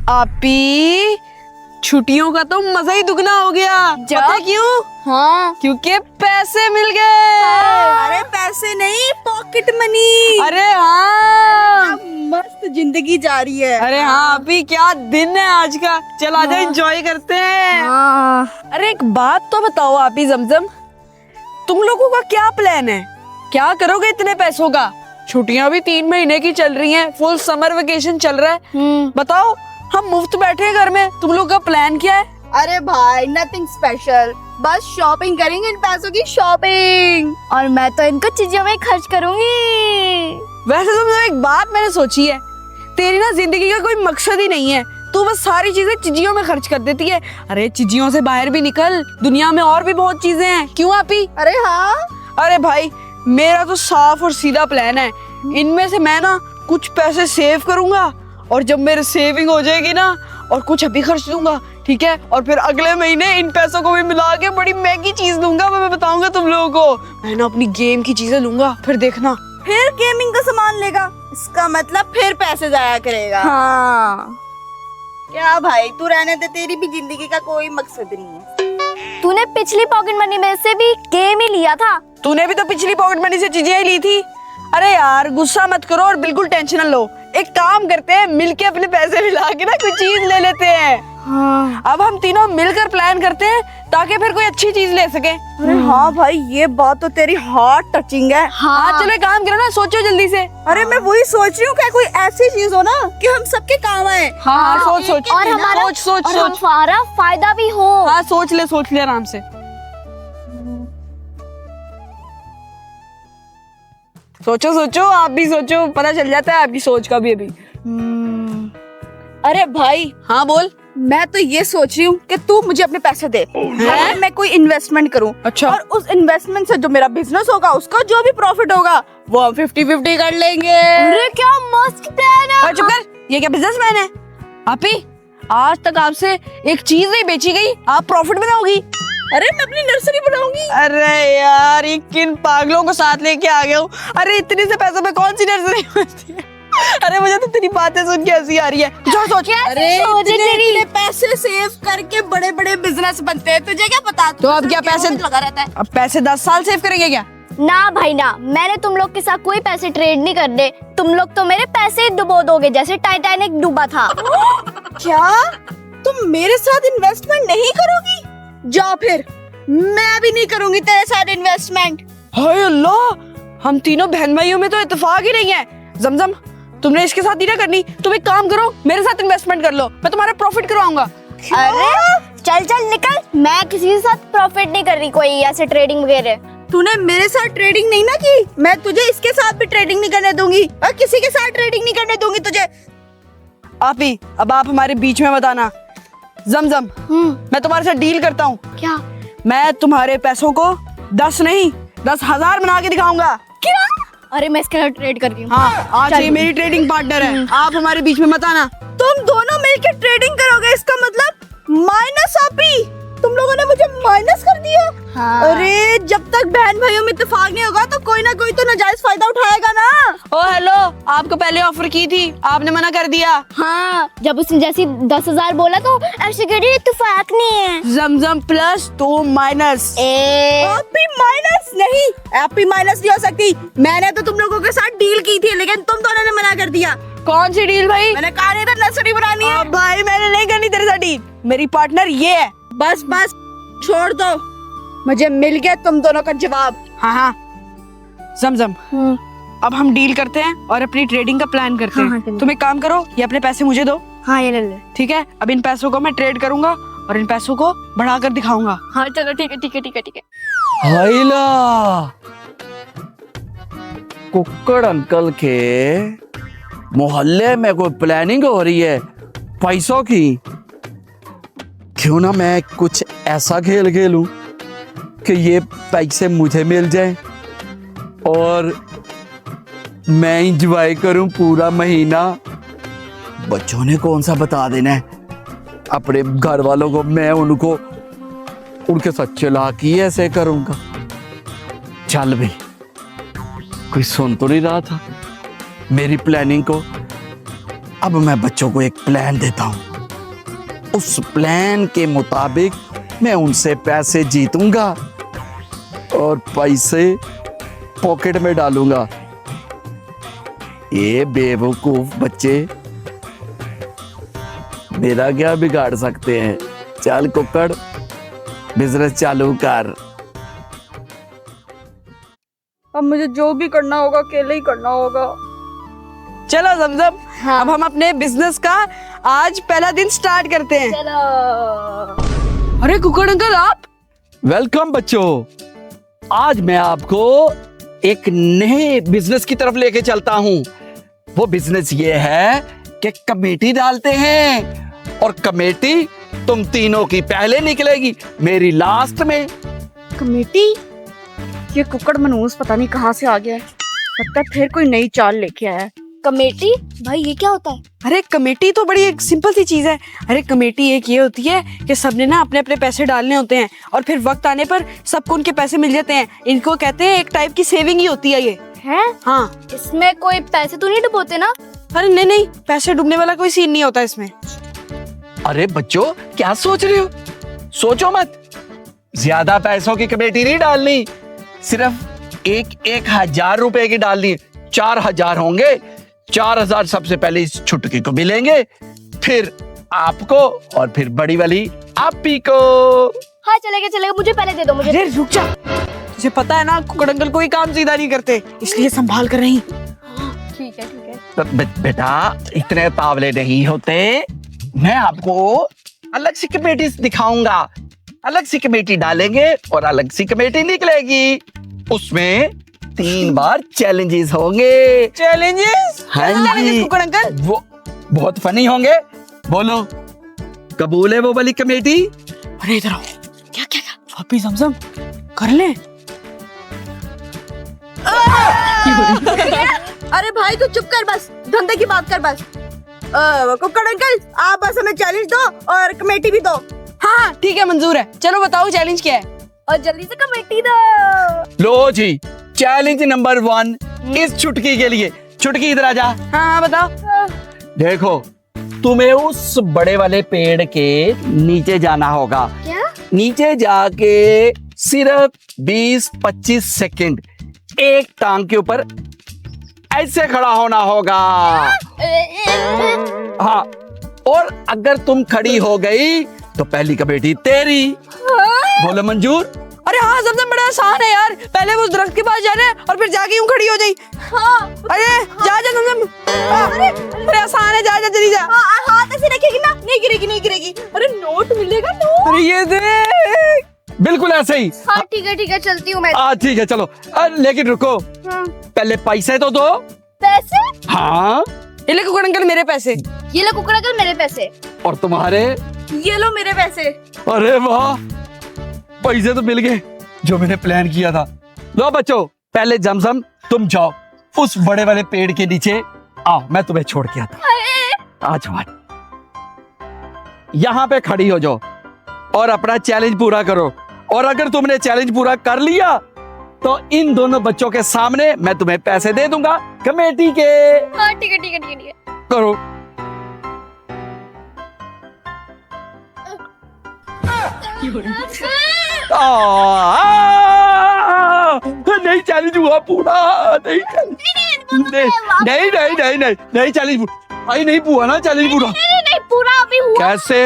आपी, छुट्टियों का तो मजा ही दुगना हो गया। पता क्यों? हाँ, क्योंकि पैसे मिल गए। अरे पैसे नहीं, पॉकेट मनी। अरे हाँ, मस्त जिंदगी जा रही है। अरे हाँ आपी, क्या दिन है आज का। चल आजा, एंजॉय करते हैं। अरे एक बात तो बताओ आपी जमजम, तुम लोगों का क्या प्लान है? क्या करोगे इतने पैसों का? छुट्टियां भी 3 महीने की चल रही हैं, फुल समर वेकेशन चल रहा है। बताओ, हम मुफ्त बैठे हैं घर में, तुम लोग का प्लान क्या है? अरे भाई, नथिंग स्पेशल, बस शॉपिंग करेंगे, इन पैसों की शॉपिंग। और मैं तो इनको चीजों में खर्च करूंगी। वैसे तो एक बात मैंने सोची है, तेरी ना जिंदगी का कोई मकसद ही नहीं है, तू बस सारी चीजें चिजियों में खर्च कर देती है। अरे चिजियों से बाहर भी निकल, दुनिया में और भी बहुत चीजें हैं। क्यों आपी? अरे हाँ, अरे भाई, मेरा तो साफ और सीधा प्लान है। इनमें से मैं ना कुछ पैसे सेव करूंगा, और जब मेरी सेविंग हो जाएगी ना, और कुछ अभी खर्च दूंगा, ठीक है, और फिर अगले महीने इन पैसों को भी मिला के बड़ी महंगी चीज दूंगा। मैं बताऊंगा तुम लोगों को, मैं ना अपनी गेम की चीजें लूंगा, फिर देखना। फिर गेमिंग का सामान लेगा, इसका मतलब फिर पैसे जाया करेगा। हाँ, क्या भाई, तू रहने दे, तेरी भी जिंदगी का कोई मकसद नहीं है। तूने पिछली पॉकेट मनी में से भी गेम ही लिया था। तूने भी तो पिछली पॉकेट मनी से चीजें ही ली थी। अरे यार, गुस्सा मत करो और बिल्कुल टेंशन न लो। एक काम करते हैं, मिलके अपने पैसे मिला के ना कोई चीज ले लेते हैं। हाँ। अब हम तीनों मिलकर प्लान करते हैं, ताकि फिर कोई अच्छी चीज ले सके। अरे हाँ भाई, ये बात तो तेरी हार्ट टचिंग है। हाँ, चलो एक काम करो ना, सोचो जल्दी से। अरे मैं वही सोच रही हूँ, क्या कोई ऐसी चीज हो ना कि हम सबके काम आए। हाँ, सोच सोच और हमारा सोच सोच और सोच। हमारा फायदा भी हो। हाँ, सोच ले आराम से। सोचो सोचो, आप भी सोचो, पता चल जाता है आपकी सोच का भी अभी। अरे भाई, हाँ बोल। मैं तो ये सोच रही हूँ कि तू मुझे अपने पैसे दे, और मैं कोई इन्वेस्टमेंट करूँ। अच्छा। और उस इन्वेस्टमेंट से जो मेरा बिजनेस होगा, उसका जो भी प्रॉफिट होगा, वो हम 50-50 कर लेंगे। अरे क्या मस्त प्लान है। चुप कर, ये क्या बिजनेसमैन है? आपी, आज तक आपसे एक चीज नहीं बेची गई, आप प्रॉफिट बनाओगी? अरे मैं अपनी नर्सरी बनाऊंगी। अरे यार, ये किन पागलों को साथ लेके आ गया हूँ। अरे इतने से पैसों में कौन सी नर्सरी बनती है? अरे मुझे तो तेरी बातें सुन के हंसी आ रही है। जो सोच। अरे इतने पैसे सेव करके बड़े बड़े बिजनेस बनते हैं, तुझे क्या पता? तो अब क्या पैसे लगा रहता है? अब पैसे 10 साल सेव करेंगे क्या? ना भाई ना, मैंने तुम लोग के साथ कोई पैसे ट्रेड नहीं करने। तुम लोग तो मेरे पैसे ही डुबो दोगे, जैसे टाइटैनिक डूबा था। क्या तुम मेरे साथ इन्वेस्टमेंट नहीं करोगी? जा फिर, मैं भी नहीं करूंगी तेरे साथ इन्वेस्टमेंट। हाय अल्लाह, हम तीनों बहन भाइयों में तो इत्तेफाक ही नहीं है। जमजम, तुमने इसके साथ ही ना करनी, तुम एक काम करो, मेरे साथ इन्वेस्टमेंट कर लो, मैं तुम्हारा प्रॉफिट करवाऊंगा। अरे चल चल निकल, मैं किसी के साथ प्रॉफिट नहीं कर रही कोई ऐसे ट्रेडिंग वगैरह। तूने मेरे साथ ट्रेडिंग नहीं ना की, मैं तुझे इसके साथ भी ट्रेडिंग नहीं करने दूंगी, और किसी के साथ ट्रेडिंग नहीं करने दूंगी तुझे। आप ही, अब आप हमारे बीच में बताना। जमजम, मैं तुम्हारे साथ डील करता हूँ। क्या? मैं तुम्हारे पैसों को 10 नहीं 10,000 बना के दिखाऊंगा। क्या? अरे मैं इसके साथ ट्रेड कर रही हूँ। हाँ, आज ये मेरी ट्रेडिंग पार्टनर है, आप हमारे बीच में मत आना। तुम दोनों मिलकर ट्रेडिंग करोगे, इसका मतलब माइनस। आपी, तुम लोगों ने मुझे माइनस कर दिया। हाँ। अरे जब तक बहन भाइयों में इत्तेफाक नहीं होगा, तो कोई ना कोई तो नाजायज फायदा उठाएगा ना। ओ हेलो, आपको पहले ऑफर की थी, आपने मना कर दिया। हाँ, जब उसने जैसी 10,000 बोला तो ऐसे कह इत्तेफाक नहीं है। जमजम प्लस तो माइनस। आपी माइनस नहीं, आपी माइनस नहीं हो सकती। मैंने तो तुम लोगों के साथ डील की थी, लेकिन तुम दोनों ने मना कर दिया। कौन सी डील भाई? मैंने कहा नहीं था नर्सरी बनानी है। भाई मैंने नहीं करनी तेरे साथ डील, मेरी पार्टनर ये है। बस बस छोड़ दो, मुझे मिल गया तुम दोनों का जवाब। हाँ हाँ जमजम, अब हम डील करते हैं और अपनी ट्रेडिंग का प्लान करते हैं। तुम एक काम करो, ये अपने पैसे मुझे दो। हाँ ये ले ले। ठीक है, अब इन पैसों को मैं ट्रेड करूंगा और इन पैसों को बढ़ाकर दिखाऊंगा। हाँ चलो ठीक है ठीक है ठीक है ठीक है। हाइला कुक्कड़ अंकल के मोहल्ले में कोई प्लानिंग हो रही है पैसों की। क्यों ना मैं कुछ ऐसा खेल खेलूं कि ये पैसे मुझे मिल जाए और मैं इंजॉय करूं पूरा महीना। बच्चों ने कौन सा बता देना है अपने घर वालों को, मैं उनको उनके साथ चालाकी ऐसे करूंगा। चल भाई, कोई सुन तो नहीं रहा था, मेरी प्लानिंग को। अब मैं बच्चों को एक प्लान देता हूँ, उस प्लान के मुताबिक मैं उनसे पैसे जीतूंगा और पैसे पॉकेट में डालूंगा। ये बेवकूफ बच्चे मेरा क्या बिगाड़ सकते हैं। चल कुक्कड़, बिजनेस चालू कर। अब मुझे जो भी करना होगा अकेले ही करना होगा। चलो जमजम, हाँ। अब हम अपने बिजनेस का आज पहला दिन स्टार्ट करते हैं। चलो। अरे कुकड़ अंकल आप। वेलकम बच्चों, आज मैं आपको एक नए बिजनेस की तरफ लेके चलता हूँ। वो बिजनेस ये है कि कमेटी डालते हैं और कमेटी तुम तीनों की पहले निकलेगी, मेरी लास्ट में। कमेटी? ये कुक्कड़ मनूस पता नहीं कहाँ से आ गया है। लगता है फिर कोई नई चाल लेके आया है। कमेटी भाई ये क्या होता है? अरे कमेटी तो बड़ी एक सिंपल सी चीज है। अरे कमेटी एक ये होती है कि सबने ना अपने अपने पैसे डालने होते हैं और फिर वक्त आने पर सबको उनके पैसे मिल जाते हैं। इनको कहते हैं एक टाइप की सेविंग ही होती है ये। हैं? हाँ। इसमें कोई पैसे तो नहीं डुबोते ना? अरे नहीं नहीं, पैसे डूबने वाला कोई सीन नहीं होता इसमें। अरे बच्चों क्या सोच रहे हो, सोचो मत। ज्यादा पैसों की कमेटी नहीं डालनी, सिर्फ 1,000 रुपए की डालनी। 4,000 होंगे, 4,000 सबसे पहले इस छुटकी को मिलेंगे, फिर आपको और फिर बड़ी वाली आपी को। हाँ चलेगा, मुझे पहले दे दो मुझे। अरे रुक जा, तुझे पता है ना कुकड़ अंकल कोई काम सीधा नहीं करते, इसलिए संभाल कर रही। ठीक है। तो बेटा इतने तावले नहीं होते, मैं आपको अलग सी कमेटी दिखाऊंगा। अलग सी कमेटी डालेंगे और अलग सी कमेटी निकलेगी। उसमें 3 बार चैलेंजेस होंगे। चैलेंजेस? हाँ जी, कुकड़ अंकल वो बहुत फनी होंगे। बोलो कबूल है वो वाली कमेटी? अरे इधर आओ। क्या क्या क्या? वापी जमजम कर ले। अरे भाई तू चुप कर, बस धंधे की बात कर बस। कुक्कड़ अंकल आप बस हमें चैलेंज दो और कमेटी भी दो। हाँ ठीक है, मंजूर है। चलो बताओ चैलेंज क्या है। और जल्दी से कमेटी दो। लो जी, चैलेंज नंबर 1 इस चुटकी के लिए। चुटकी इधर आ जा। हाँ बताओ। देखो तुम्हें उस बड़े वाले पेड़ के नीचे जाना होगा। क्या? नीचे जाके सिर्फ 20-25 सेकंड एक टांग के ऊपर ऐसे खड़ा होना होगा। हाँ, और अगर तुम खड़ी हो गई तो पहली कमेटी तेरी। बोलो मंजूर? अरे हाँ जमजम, बड़ा आसान है यार। पहले वो दरख्त के पास जाना है और फिर जाके यूं खड़ी हो जाई। हाँ। अरे जा जा जमजम। अरे आसान है, जा जा जल्दी जा। हाथ ऐसे रखेगी ना, नहीं गिरेगी। अरे नोट मिलेगा, नोट। अरे ये देख। बिल्कुल ऐसे ही। हाँ ठीक है चलती हूँ मैं। ठीक है चलो। लेकिन रुको, हाँ। पहले पैसे तो दो। पैसे? हाँ, ये ले कुकड़ अंकल मेरे पैसे। ये लो कुकड़ा अंकल मेरे पैसे। और तुम्हारे? ये लो मेरे पैसे। अरे वाह, पैसे तो मिल गए जो मैंने प्लान किया था। लो बच्चों, पहले जमजम तुम जाओ उस बड़े वाले पेड़ के नीचे। आओ मैं तुम्हें छोड़ के आता। आ जाओ, यहाँ पे खड़ी हो जाओ और अपना चैलेंज पूरा करो। और अगर तुमने चैलेंज पूरा कर लिया तो इन दोनों बच्चों के सामने मैं तुम्हें पैसे दे दूंगा कमेटी के। हाँ ठीक है। करो। नहीं चैलेंज हुआ पूरा। नहीं चैलेंज भाई नहीं हुआ ना चैलेंज पूरा। नहीं पूरा अभी हुआ। कैसे?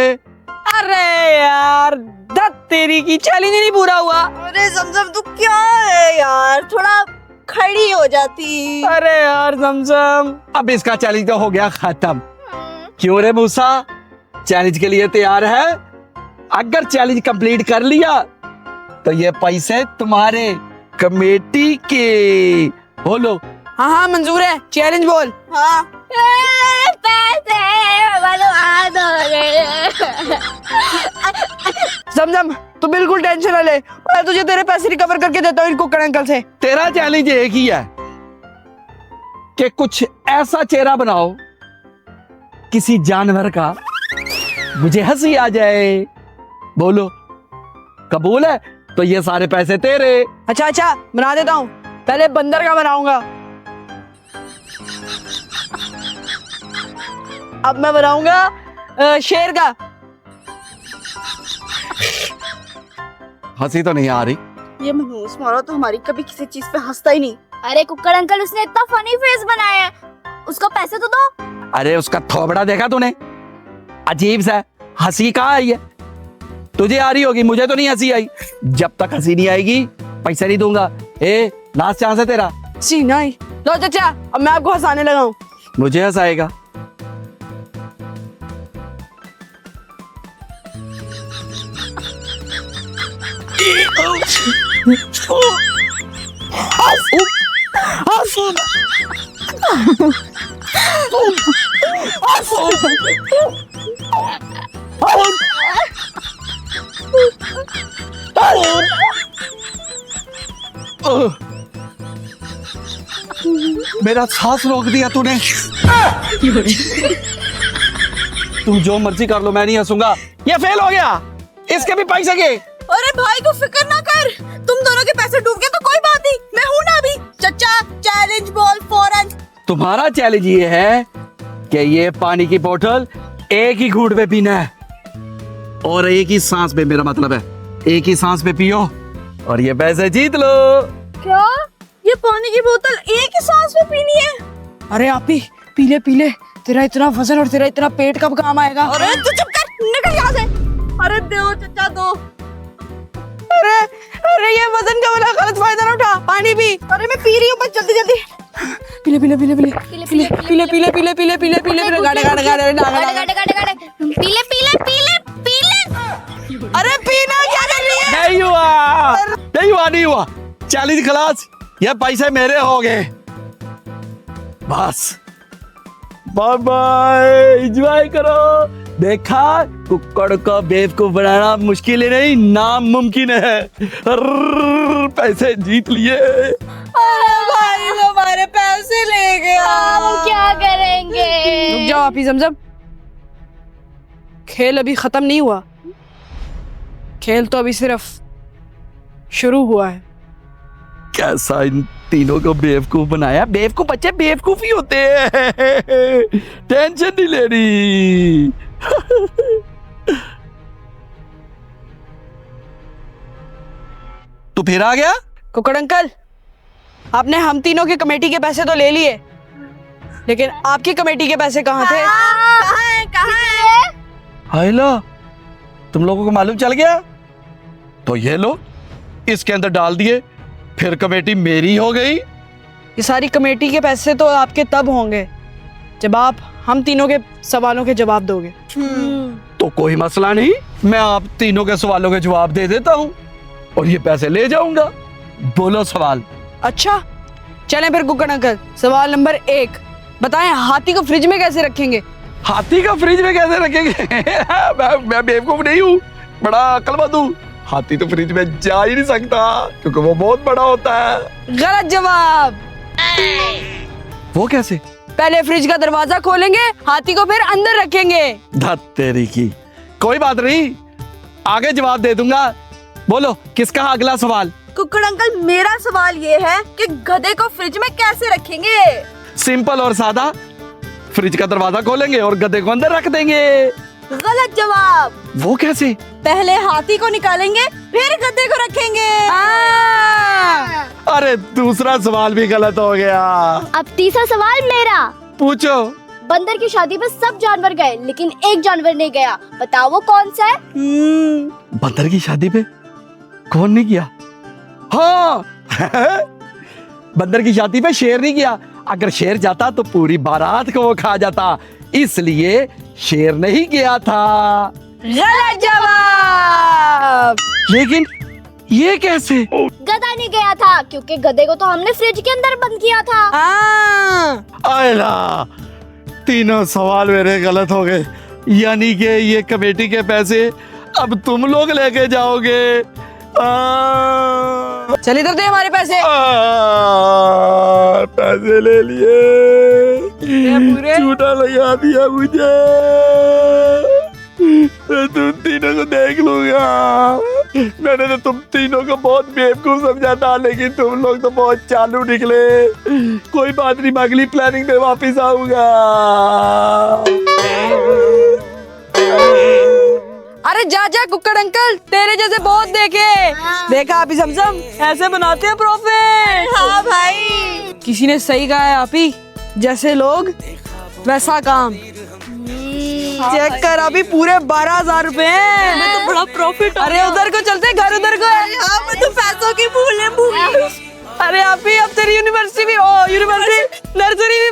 अरे यार दत्त तेरी की, चैलेंज ही नहीं पूरा हुआ। अरे जमजम तू क्या है यार, थोड़ा खड़ी हो जाती। अरे यार जमजम, अब इसका चैलेंज तो हो गया खत्म। क्यों रे मूसा, चैलेंज के लिए तैयार है? अगर चैलेंज कंप्लीट कर लिया तो ये पैसे तुम्हारे कमेटी के। बोलो। हाँ हाँ मंजूर है, चैलेंज बोल। हाँ पैसे जमजम तू बिल्कुल टेंशन ना ले, मैं तुझे तेरे पैसे रिकवर करके देता हूँ इन कुकड़ अंकल से। तेरा चैलेंज एक ही है कि कुछ ऐसा चेहरा बनाओ किसी जानवर का, मुझे हंसी आ जाए। बोलो कबूल है? तो ये सारे पैसे तेरे। अच्छा बना देता हूँ। पहले बंदर का बनाऊंगा। अब मैं बनाऊंगा शेर का। हंसी तो नहीं आ रही। ये मनहूस मारो तो हमारी कभी किसी चीज पे हंसता ही नहीं। अरे कुक्कड़ अंकल, उसने इतना फनी फेस बनाया है, उसको पैसे तो दो। अरे उसका थोबड़ा देखा तूने? अजीब सा हंसी कहाँ आई है? तुझे आ रही होगी, मुझे तो नहीं हंसी आई। जब तक हंसी नहीं आएगी पैसा नहीं दूंगा। ए नाच चांस है तेरा? सी नहीं। लो चाचा, अब मैं आपको हंसाने लगा हूँ। मुझे हंसाएगा? मेरा सांस रोक दिया तूने। तू जो मर्जी कर लो, मैं नहीं हंसूंगा। ये फेल हो गया, इसके भी पैसे के। अरे भाई को फिक्र ना कर, तुम दोनों के पैसे डूब गए तो कोई बात नहीं, मैं हूं ना अभी। चचा चैलेंज बॉल फौरन। तुम्हारा चैलेंज ये है कि ये पानी की बोतल एक ही घूंट पे पीना है और एक ही सांस पे, मेरा मतलब है एक ही सांस पे पियो और ये पैसे जीत लो। क्या ये पानी की बोतल एक ही सांस में पीनी है? अरे आप ही पीले पीले, तेरा इतना वजन और तेरा इतना पेट कब काम आएगा? अरे तू चुप कर, निकल यहाँ से। अरे दो चचा दो। अरे अरे ये वजन का वाला गलत फायदा ना उठा, पानी पी। अरे मैं पी रही हूँ, बस जल्दी जल्दी। पीले पीले पीले पीले पीले पीले पीले पीले पीले पीले पीले पीले गाड़े गाड़े गाड़े गाड़े पीले पीले पीले पीले। अरे पीना क्या कर रही है? नहीं हुआ, नहीं हुआ, नहीं हुआ। चैलेंज खलास, ये पैसे मेरे हो गए। बस बाय बाय, एंजॉय करो। देखा, कुक्कड़ को बेवकूफ बनाना मुश्किल ही नहीं, नामुमकिन है। पैसे जीत लिए। अरे भाई वो हमारे पैसे ले गया। हम क्या करेंगे? रुक जाओ आप ही जमजम, खेल अभी खत्म नहीं हुआ। खेल तो अभी सिर्फ शुरू हुआ है। कैसा इन तीनों को बेवकूफ बनाया। बेवकूफ बच्चे बेवकूफ ही होते हैं। टेंशन नहीं लेनी। तू फिर आ गया? कुक्कड़ अंकल, आपने हम तीनों की कमेटी के पैसे तो ले लिए, लेकिन आपकी कमेटी के पैसे कहाँ थे? कहाँ है? हाय लो, तुम लोगों को मालूम चल गया? तो ये लो, इसके अंदर डाल दिए, फिर कमेटी मेरी हो गई। ये सारी कमेटी के पैसे तो आपके तब होंगे जब आप हम तीनों के सवालों के जवाब दोगे। तो कोई मसला नहीं, मैं आप तीनों के सवालों के जवाब दे देता हूँ और ये पैसे ले जाऊंगा। बोलो सवाल। अच्छा चलें फिर कुक्कड़ अंकल, सवाल नंबर 1 बताएं, हाथी को फ्रिज में कैसे रखेंगे? हाथी का फ्रिज में कैसे रखेंगे? मैं बेवकूफ नहीं हूँ, बड़ा अक्लमंद हूँ। हाथी तो फ्रिज में जा ही नहीं सकता क्योंकि वो बहुत बड़ा होता है। गलत जवाब। वो कैसे? पहले फ्रिज का दरवाजा खोलेंगे, हाथी को फिर अंदर रखेंगे। धत तेरी की। कोई बात नहीं, आगे जवाब दे दूंगा। बोलो किसका अगला सवाल? कुक्कड़ अंकल, मेरा सवाल ये है कि गधे को फ्रिज में कैसे रखेंगे? सिंपल और सादा, फ्रिज का दरवाजा खोलेंगे और गधे को अंदर रख देंगे। गलत जवाब। वो कैसे? पहले हाथी को निकालेंगे फिर गधे को रखेंगे। अरे दूसरा सवाल भी गलत हो गया। अब तीसरा सवाल मेरा। पूछो। बंदर की शादी में सब जानवर गए लेकिन एक जानवर नहीं गया, बताओ वो कौन सा है? बंदर की शादी पे कौन नहीं गया? हाँ बंदर की शादी पे शेर नहीं गया। अगर शेर जाता तो पूरी बारात को वो खा जाता, इसलिए शेर नहीं गया था। गलत जवाब। लेकिन ये कैसे? गधा नहीं गया था क्योंकि गधे को तो हमने फ्रिज के अंदर बंद किया था। आयला, तीनों सवाल मेरे गलत हो गए, यानी कि ये कमेटी के पैसे अब तुम लोग लेके जाओगे। चल इधर दे हमारे पैसे। पैसे ले लिए, झूठा लगा दिया मुझे। तुम तीनों को देख लूंगा। मैंने तो तुम तीनों को बहुत बेवकूफ समझा था, लेकिन तुम लोग तो बहुत चालू निकले। कोई बात नहीं, मैं अगली प्लानिंग पे वापिस आऊंगा। अरे जा जा कुक्कड़ अंकल, तेरे जैसे बहुत देखे। देखा आप ही समझम, ऐसे बनाते हैं प्रॉफिट। हाँ भाई, किसी ने सही कहा है आप ही, जैसे लोग वैसा काम। चेक कर अभी पूरे 12,000 रुपए हैं। तो बड़ा प्रॉफिट। अरे उधर को चलते, घर उधर को है। हाँ, मैं तो पैसों की भूल। अरे आप ही, अब तेरी यूनिवर्सिटी भी, यूनिवर्सिटी नर्सरी भी